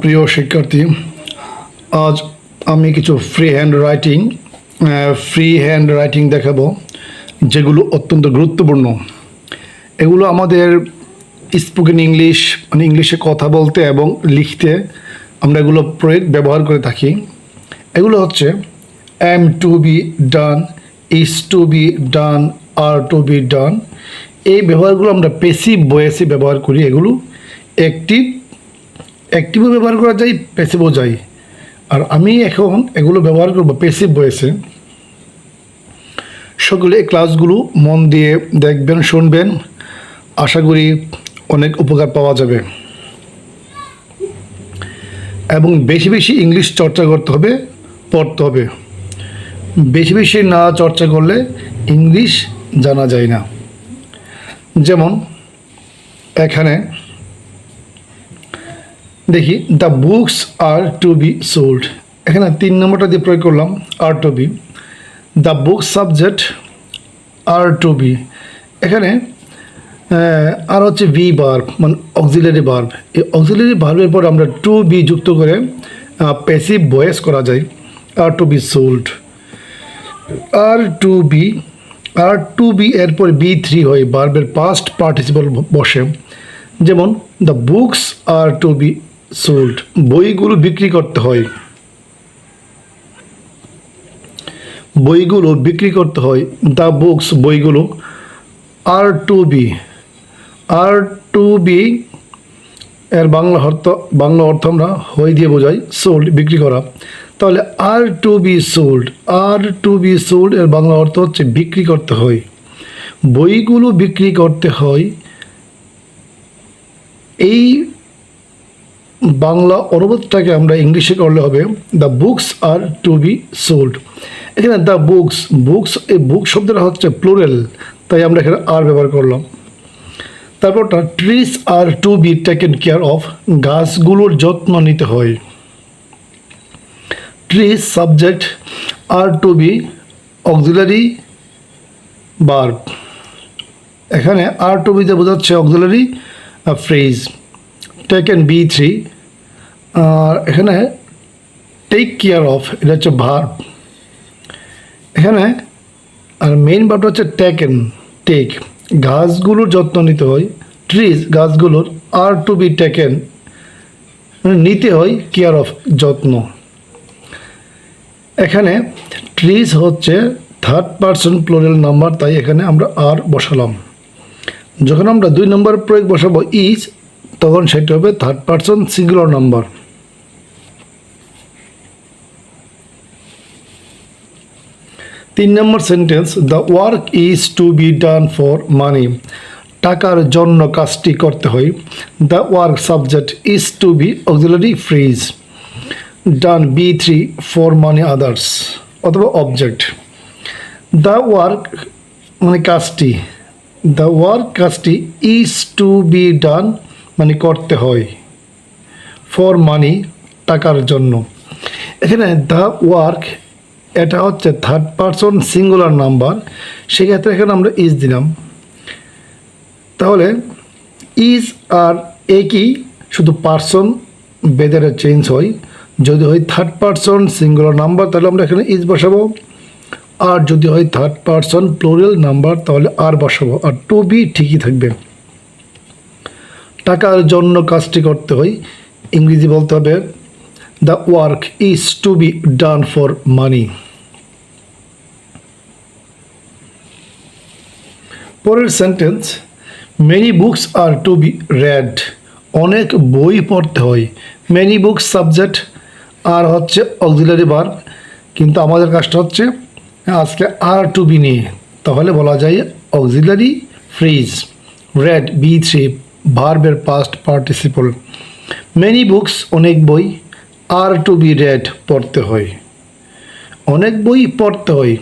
প্রিয় শিক্ষার্থী, আজ আমি কিছু ফ্রি হ্যান্ড রাইটিং দেখাবো, যেগুলো অত্যন্ত গুরুত্বপূর্ণ। এগুলো আমাদের স্পোকেন ইংলিশ মানে ইংলিশে কথা বলতে এবং লিখতে আমরা এগুলো ব্যবহার করে থাকি। এগুলো হচ্ছে am to be done, is to be done, are to be done. এই ব্যবহারগুলো আমরা প্যাসিভ ভয়েসে ব্যবহার করি। এগুলো অ্যাক্টিভও ব্যবহার করা যায়, প্যাসিভও যায়। আর আমি এখন এগুলো ব্যবহার করব প্যাসিভ ভয়েসে। সকলে এই ক্লাসগুলো মন দিয়ে দেখবেন, শুনবেন। আশা করি অনেক উপকার পাওয়া যাবে। এবং বেশি বেশি ইংলিশ চর্চা করতে হবে, পড়তে হবে। বেশি বেশি না চর্চা করলে ইংলিশ জানা যায় না। যেমন এখানে দেখি, the books are to be sold. এখানে 3 নম্বরটা দিয়ে প্রয়োগ করলাম, are to be. The book subject are to be. এখানে আর হচ্ছে বি ভার্ব, মানে অক্সিলারি ভার্ব। এই অক্সিলারি ভার্বের পর আমরা টু বি যুক্ত করে প্যাসিভ ভয়েস করা যায়, are to be sold. Are to be এরপর B3 হয়, ভার্বের পাস্ট পার্টিসিপল বসে। যেমন the books are to be sold, বইগুলো বিক্রি করতে হয়। বইগুলো বিক্রি করতে হয়, দ্য বুকস বইগুলো। আর টু বি এর বাংলা অর্থ আমরা হয় দিয়ে বোঝাই, সোল্ড বিক্রি করা। তাহলে আর টু বি সোল্ড এর বাংলা অর্থ হচ্ছে বিক্রি করতে হয়, বইগুলো বিক্রি করতে হয়। এই বাংলা অনুবাদটাকে আমরা ইংলিশে করলে হবে the books are to be sold. এখানে দ্য বুকস এই বুক শব্দটা হচ্ছে প্লুরাল, তাই আমরা এখানে আর ব্যবহার করলাম। তারপরটা trees are to be taken care of, গাছগুলোর যত্ন নিতে হয়। Trees subject, are to be auxiliary verb. এখানে আর টু বিতে বোঝাচ্ছে অক্সিলারি ফ্রেজ। টেকেন B3, আর এখানে টেক কেয়ার অফ, এটা হচ্ছে ভার্ব এখানে। আর মেইন ভার্বটা হচ্ছে টেক, গাছগুলোর যত্ন নিতে হয়। ট্রিজ গাছগুলোর, আর টু বি টেকেন নিতে হয়, কেয়ার অফ যত্ন। এখানে ট্রিজ হচ্ছে থার্ড পারসন প্লুরাল নাম্বার, তাই এখানে আমরা আর বসালাম। যখন আমরা 2 নম্বর প্রয়োগ বসাবো ইজ, তখন সেটা হবে থার্ড পারসন সিঙ্গুলার নাম্বার। 3 নম্বর sentence, the work is to be done for money, টাকার জন্য কাজটি করতে হয়। The work subject, is to be auxiliary phrase, done B3 for money others অথবা অবজেক্ট। দ্য ওয়ার্ক মানে কাজটি ইজ টু বি ডান মানে করতে হয়, ফর মানি টাকার জন্য। এখানে দ্য ওয়ার্ক এটা হচ্ছে থার্ড পারসন সিঙ্গুলার নাম্বার, সেক্ষেত্রে এখানে আমরা ইজ দিলাম। তাহলে ইজ আর একই, শুধু পারসন বেদের চেঞ্জ হয়। যদি হয় থার্ড পারসন সিঙ্গুলার নাম্বার, তাহলে আমরা এখানে ইজ বসাবো। আর যদি হয় থার্ড পারসন প্লুরাল নাম্বার, তাহলে আর বসাবো। আর টু বি ঠিকই থাকবে। টাকার জন্য কাজটি করতে হয়, ইংরেজি বলতে হবে the work is to be done for money. পরের sentence, many books are to be read, অনেক বই পড়তে হয়। মেনি বুকস সাবজেক্ট, আর হচ্ছে অক্সিলারি ভার্ব, কিন্তু আমাদের কাজটা হচ্ছে আজকে আর টু বি নিয়ে, তাহলে বলা যায় অক্সিলারি ফ্রেজ। রেড B3 ভার্বের পাস্ট পার্টিসিপল। মেনি বুকস অনেক বই, আর টু বি রেড পড়তে হয়, অনেক বই পড়তে হয়।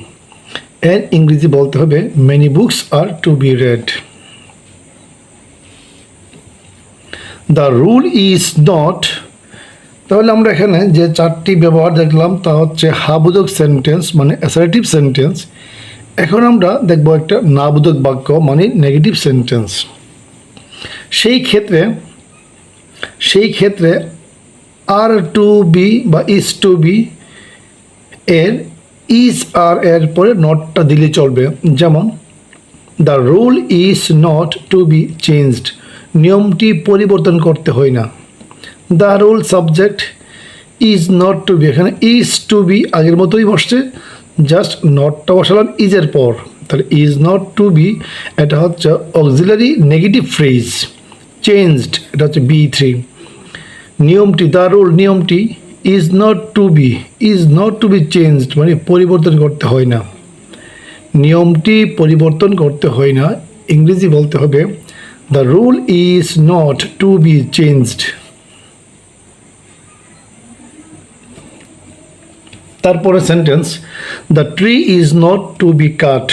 এর ইংরেজি বলতে হবে many books are to be read. The rule is not, তাহলে আমরা এখানে যে 4টি ব্যবহার দেখলাম তা হচ্ছে হাবোধক সেন্টেন্স মানে অ্যাসার্টিভ সেন্টেন্স। এখন আমরা দেখব একটা নাবোধক বাক্য মানে নেগেটিভ সেন্টেন্স। সেই ক্ষেত্রে আর টু বি বা ইজ টু বি এর ইজ আর এর পরে নটটা দিলে চলবে। যেমন the rule is not to be changed, নিয়মটি পরিবর্তন করতে হয় না। The rule subject is not to be, এখানে ইজ টু বি আগের মতোই বসছে, জাস্ট নটটা বসালাম ইজের পর, তাহলে ইজ নট টু বি এটা হচ্ছে অক্সিলারি নেগেটিভ ফ্রেজ। চেঞ্জড এটা হচ্ছে B3। নিয়মটি, দ্য রুল নিয়মটি is not to be changed মানে পরিবর্তন করতে হয় না, নিয়মটি পরিবর্তন করতে হয় না। ইংরেজি বলতে হবে the rule is not to be changed. তারপরে sentence, the tree is not to be cut,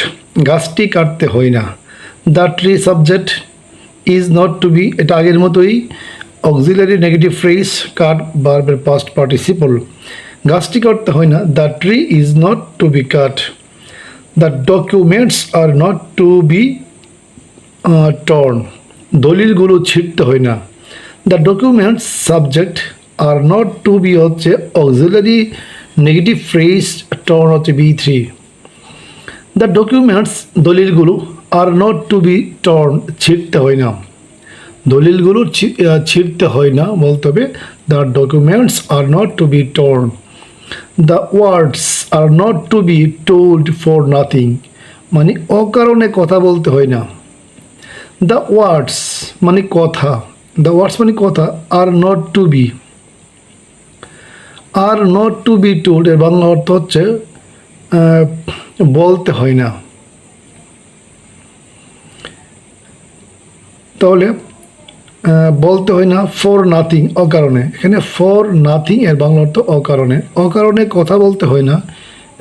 গাছটি কাটতে হয় না। The tree subject, is not to be এটা আগের মতোই অক্সিলারি নেগেটিভ ফ্রেজ, কাট ভার্বের পাস্ট পার্টিসিপল, গাছটি কাটতে হয় না। The tree is not to be cut. The documents are not to be torn, দলিলগুলো ছিঁড়তে হয় না। The documents subject are not to be হচ্ছে অক্সিলারি নেগেটিভ ফ্রেজ, টর্ন হচ্ছে B3। দ্য ডকুমেন্টস দলিলগুলো are not to be torn, ছিঁড়তে হয় না, দলিলগুলো ছিঁড়তে হয় না বলতে হবে the documents are not to be torn. The words are not to be told for nothing, মানে অকারণে কথা বলতে হয় না। দ্য ওয়ার্ডস মানে কথা, দ্য ওয়ার্ডস মানে কথা, are not to be, are not to be told এর বাংলা অর্থ হচ্ছে বলতে হয় না। তাহলে বলতে হয় না ফর নাথিং অকারণে, এখানে ফর নাথিং এর বাংলা অর্থ অকারণে, অকারণে কথা বলতে হয় না।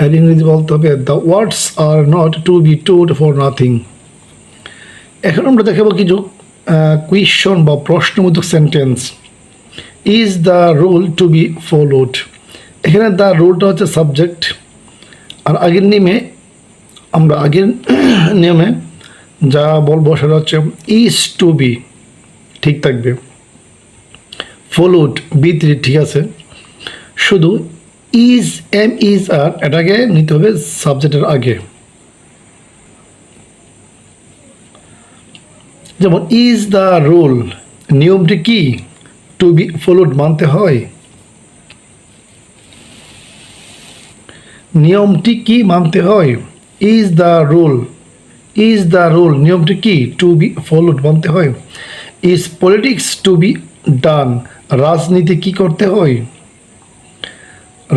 এর ইংরেজি বলতে হবে the words are not to be told for nothing. এখন আমরা দেখাবো কিছু কোয়েশ্চন বা প্রশ্নবোধক sentence. Is the rule to be followed, এখানে দ্য রুলটা হচ্ছে সাবজেক্ট, আর আগের নিয়মে যা বলবো সেটা হচ্ছে ইজ টু বি, ঠিক থাকবে। ফলোড B3 ঠিক আছে, শুধু ইজ ইজ আর এটাকে নিতে হবে সাবজেক্টের আগে। যেমন ইজ দ্য রুল, নিয়মটি কি টু বি ফলোড মানতে হয়, নিয়মটি কি মানতে হয়। ইজ দ্য রুল নিয়মটি কি টু বি ফলোড মানতে হয়। Is politics to be done, রাজনীতি কি করতে হয়,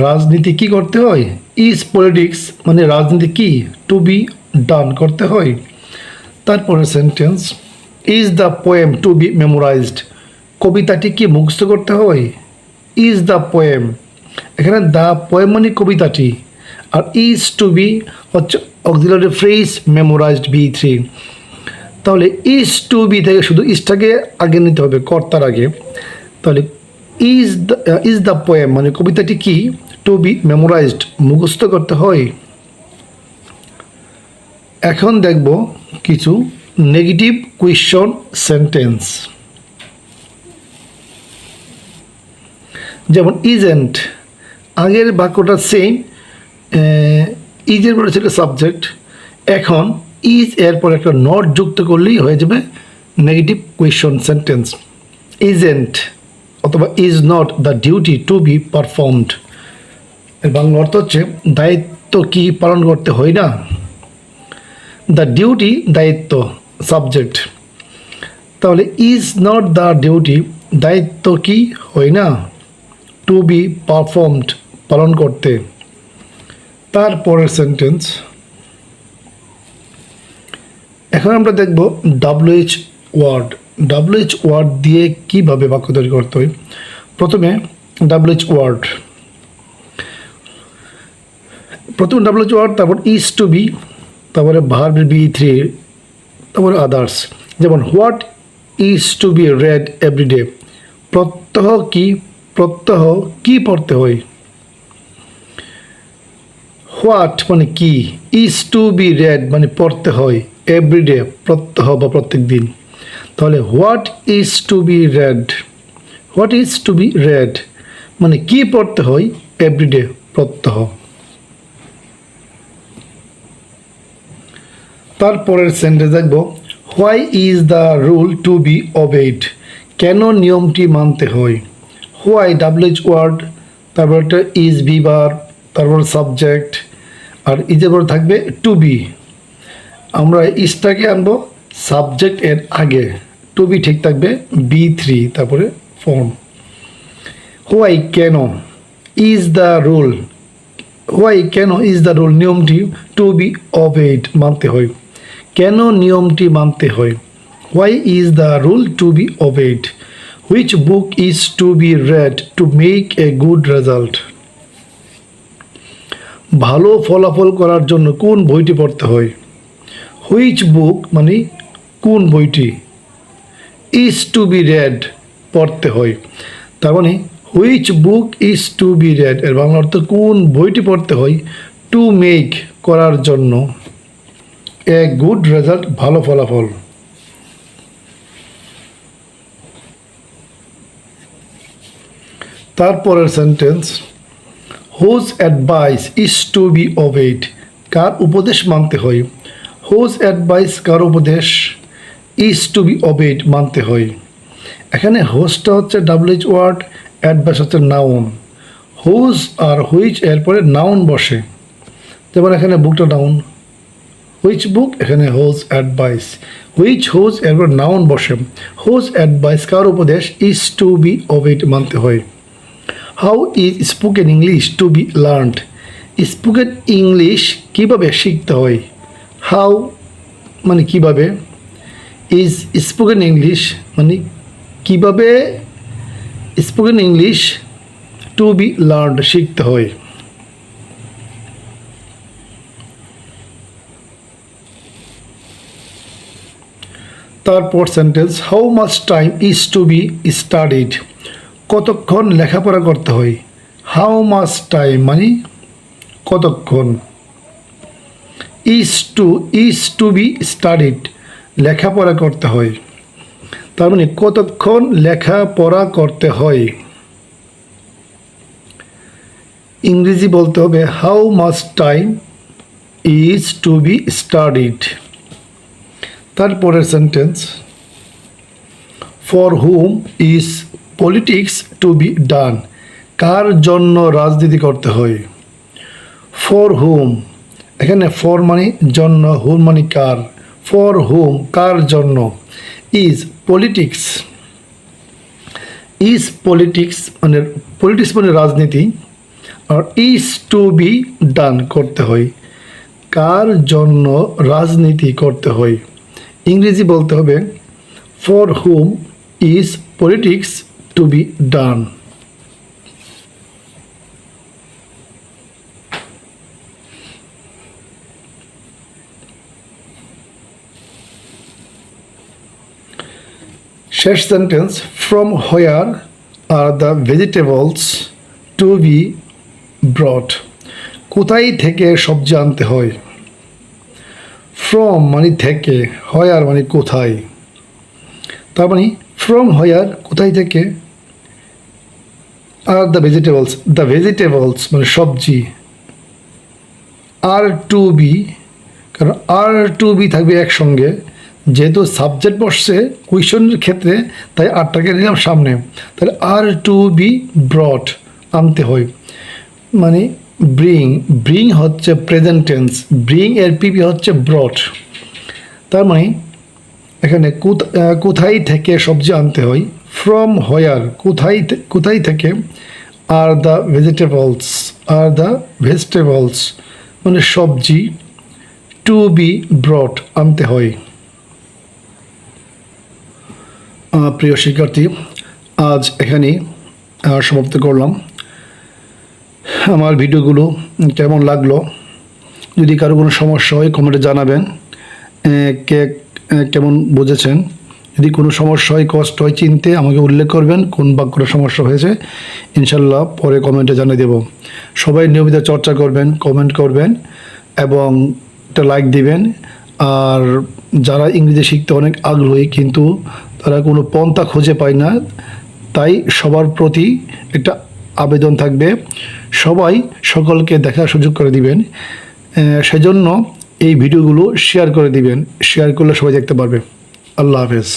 রাজনীতি কি করতে হয়। ইজ পলিটিক্স মানে রাজনীতি কি টু বি ডান করতে হয়। তারপরে sentence, is the poem to be memorised, কবিতাটি কি মুখস্থ করতে হয়। ইজ দ্য পোয়েম, এখানে দ্য পোয়েম মানে কবিতাটি, আর ইজ টু বি হচ্ছে অক্সিলারি ফ্রেজ মেমোরাইজড B3। তাহলে ইজ টু বি থেকে শুধু ইজটাকে আগে নিতে হবে কর্তার আগে, তাহলে ইজ দ্য পোয়েম মানে কবিতাটি কি টু বি মেমোরাইজড মুখস্থ করতে হয়। এখন দেখব কিছু নেগেটিভ কোয়েশ্চন সেন্টেন্স। যেমন ইজেন্ট, আগের বাক্যটা সেম, ইজের পরে ছিল সাবজেক্ট, এখন ইজ এরপর একটা নট যুক্ত করলেই হয়ে যাবে নেগেটিভ কোয়েশ্চন সেন্টেন্স। ইজেন্ট অথবা is not the duty to B performed, এর বাংলা অর্থ হচ্ছে দায়িত্ব কি পালন করতে হয় না। দ্য ডিউটি দায়িত্ব সাবজেক্ট, তাহলে ইজ নট দ্য ডিউটি দায়িত্ব কি হয় না টু বি পারফর্মড পালন করতে। তারপরের সেন্টেন্স, এখন আমরা দেখব WH ওয়ার্ড দিয়ে কিভাবে বাক্য তৈরি করতে হয়। প্রথমে WH ওয়ার্ড, তারপর ইজ টু বি, তারপরে ভার্ব B3, তারপরে আদার্স। যেমন what is to be read everyday, প্রত্যহ কি পড়তে হয়। হোয়াট মানে কি, ইজ টু বি রেড মানে পড়তে হয়, এভরিডে প্রত্যহ বা প্রত্যেক দিন। তাহলে what is to be read মানে কি পড়তে হয় এভরিডে প্রত্যহ। তারপরের সেন্টেন্স দেখব, why is the rule to be obeyed, কেন নিয়মটি মানতে হয়। হোয়াই ডাব্লিউএইচ ওয়ার্ড, তারপর একটা ইজ বি বার, তারপর সাবজেক্ট, আর ইজের পর থাকবে টু বি। আমরা ইজটাকে আনবো সাবজেক্ট এর আগে, টু বি ঠিক থাকবে B3, তারপরে ফর্ম। হোয়াই কেন, ইজ দ্য রুল, হোয়াই কেন ইজ দ্য রুল নিয়মটি টু বি ওবেড মানতে হয়, কেন নিয়মটি মানতে হয়। Why is the rule to be obeyed, which book is to be read to make a good result, ভালো ফলাফল করার জন্য কোন বইটি পড়তে হয়। হুইচ বুক মানে কোন বইটি, ইজ টু বি রেড পড়তে হয়, তার মানে which book is to be read এর বাংলা অর্থ কোন বইটি পড়তে হয়, টু মেক করার জন্য, এ গুড রেজাল্ট ভালো ফলাফল। তারপরের sentence, whose advice is to be obeyed, কার উপদেশ মানতে হয়। হুজ অ্যাডভাইস কার উপদেশ, ইজ টু বি ওবেড মানতে হয়। এখানে হোজটা হচ্ছে ডাব্লিউএইচ ওয়ার্ড, অ্যাডভাইস হচ্ছে নাউন। হুজ আর হুইচ এরপরে নাউন বসে, যেমন এখানে বুকটা নাউন, হুইচ বুক, এখানে হোজ অ্যাডভাইস, হুইচ হোজ এরপর নাউন বসে। হোজ অ্যাডভাইস কার উপদেশ, ইজ টু বি ওবেড মানতে হয়। How is spoken English to be learned, spoken English কীভাবে শিখতে হয়। হাউ মানে কীভাবে, ইজ স্পোকেন ইংলিশ মানে কীভাবে spoken English to be learned শিখতে হয়। তারপর sentence, how much time is to be studied, কতক্ষণ লেখাপড়া করতে হয়। হাউ মাচ টাইম মানে কতক্ষণ, ইজ টু বি স্টাডিড লেখাপড়া করতে হয়, তার মানে কতক্ষণ লেখাপড়া করতে হয়। ইংরেজি বলতে হবে how much time is to be studied. তারপরের sentence, for whom is politics to be done, কার জন্য রাজনীতি করতে হয়। ফর হুম, এখানে ফর মানে জন্য, হুম মানে কার, ফর হুম কার জন্য, ইজ পলিটিক্স, ইজ পলিটিক্স মানে রাজনীতি, আর ইজ টু বি ডান করতে হয়, কার জন্য রাজনীতি করতে হয়। ইংরেজি বলতে হবে for whom is politics to be done. শেষ sentence, from where are the vegetables to be brought, কোথায় থেকে সবজি আনতে হয়। ফ্রম মানে থেকে, হোয়ার মানে কোথায়, তার মানে ফ্রম হোয়ার কোথায় থেকে, আর দ্য ভেজিটেবলস মানে সবজি, আর টু বি, কারণ আর টু বি থাকবে একসঙ্গে, যেহেতু সাবজেক্ট বসছে কুয়েশনের ক্ষেত্রে তাই আরটাকে নিলাম সামনে, তাহলে আর টু বি ব্রট আনতে হয়, মানে ব্রিং হচ্ছে প্রেজেন্ট টেন্স, ব্রিং এর পিপি হচ্ছে ব্রট, তার মানে এখানে কোথায় থেকে সবজি আনতে হয়, ফ্রম হোয়ার কোথায় থেকে, আর দ্য ভেজিটেবলস মানে সবজি, টু বি ব্রট আনতে হয়। প্রিয় শিক্ষার্থী, আজ এখানেই সমাপ্ত করলাম। আমার ভিডিওগুলো কেমন লাগলো, যদি কারো কোনো সমস্যা হয় কমেন্টে জানাবেন, কে কেমন বুঝেছেন। যদি কোনো সমস্যা হয়, কষ্ট হয় চিনতে আমাকে উল্লেখ করবেন কোন বাক্যটা সমস্যা হয়েছে, ইনশাল্লাহ পরে কমেন্টে জানিয়ে দেব। সবাই নিয়মিত চর্চা করবেন, কমেন্ট করবেন এবং একটা লাইক দিবেন। আর যারা ইংরেজি শিখতে অনেক আগ্রহী কিন্তু তারা কোনো পন্থা খুঁজে পায় না, তাই সবার প্রতি একটা আবেদন থাকবে সবাই সকলকে দেখার সুযোগ করে দিবেন। সেজন্য এই ভিডিওগুলো শেয়ার করে দিবেন, শেয়ার করলে সবাই দেখতে পারবে। আল্লাহ হাফেজ।